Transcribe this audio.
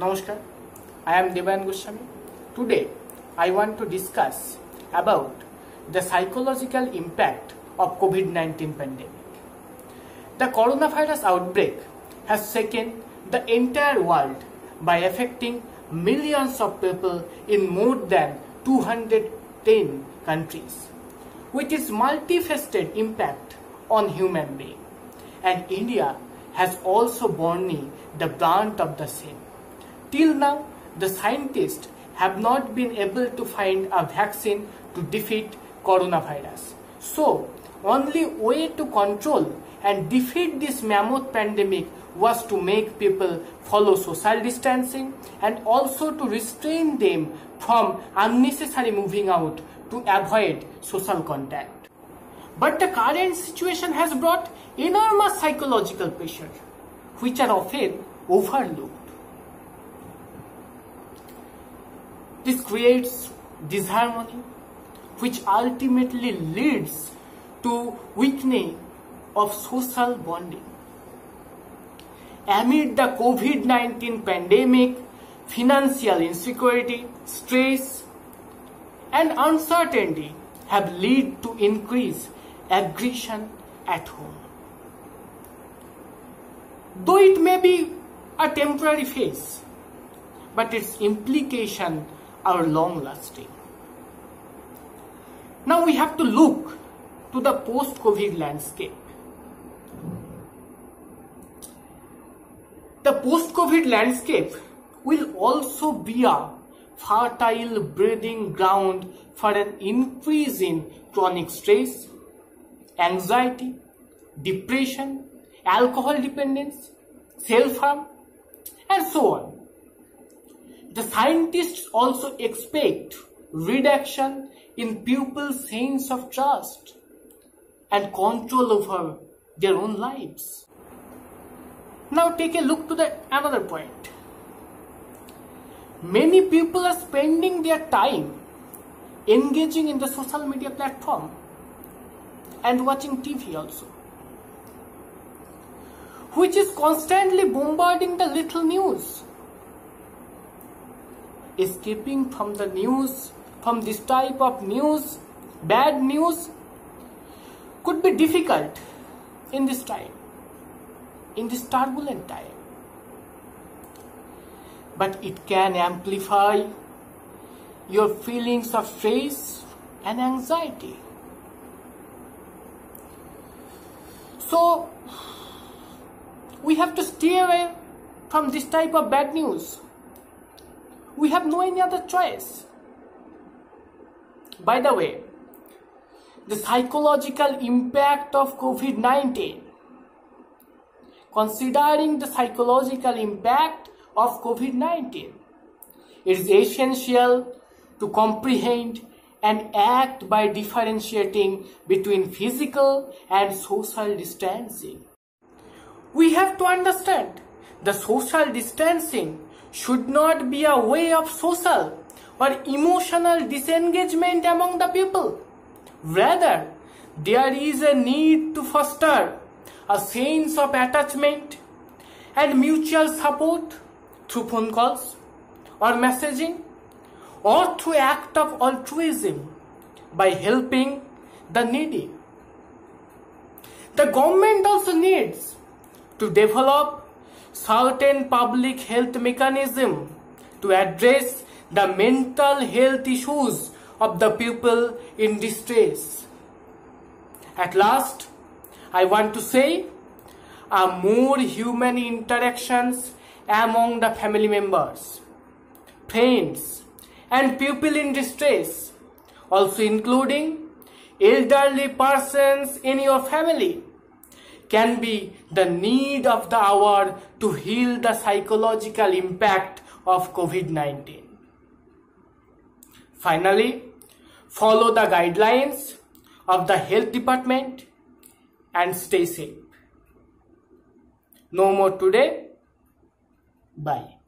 Namaskar, I am Devayan Goswami. Today, I want to discuss about the psychological impact of COVID-19 pandemic. The coronavirus outbreak has shaken the entire world by affecting millions of people in more than 210 countries, with its multifaceted impact on human beings. And India has also borne the brunt of the same. Till now, the scientists have not been able to find a vaccine to defeat coronavirus. So, only way to control and defeat this mammoth pandemic was to make people follow social distancing and also to restrain them from unnecessary moving out to avoid social contact. But the current situation has brought enormous psychological pressure, which are often overlooked. This creates disharmony, which ultimately leads to weakening of social bonding. Amid the COVID-19 pandemic, financial insecurity, stress, and uncertainty have led to increased aggression at home. Though it may be a temporary phase, but its implications are long-lasting. Now we have to look to the post-COVID landscape. The post-COVID landscape will also be a fertile breeding ground for an increase in chronic stress, anxiety, depression, alcohol dependence, self-harm, and so on. The scientists also expect reduction in people's sense of trust and control over their own lives. Now take a look to another point. Many people are spending their time engaging in the social media platform and watching TV also, which is constantly bombarding the little news. Escaping from the news, from this type of news, bad news, could be difficult in this time, in this turbulent time. But it can amplify your feelings of stress and anxiety. So, we have to stay away from this type of bad news. We have no any other choice. By the way, the psychological impact of COVID-19. Considering the psychological impact of COVID-19, it is essential to comprehend and act by differentiating between physical and social distancing. We have to understand the social distancing should not be a way of social or emotional disengagement among the people. Rather, there is a need to foster a sense of attachment and mutual support through phone calls or messaging or through act of altruism by helping the needy. The government also needs to develop certain public health mechanism to address the mental health issues of the people in distress. At last, I want to say more human interactions among the family members, friends, and people in distress, also including elderly persons in your family, can be the need of the hour to heal the psychological impact of COVID-19. Finally, follow the guidelines of the health department and stay safe. No more today. Bye.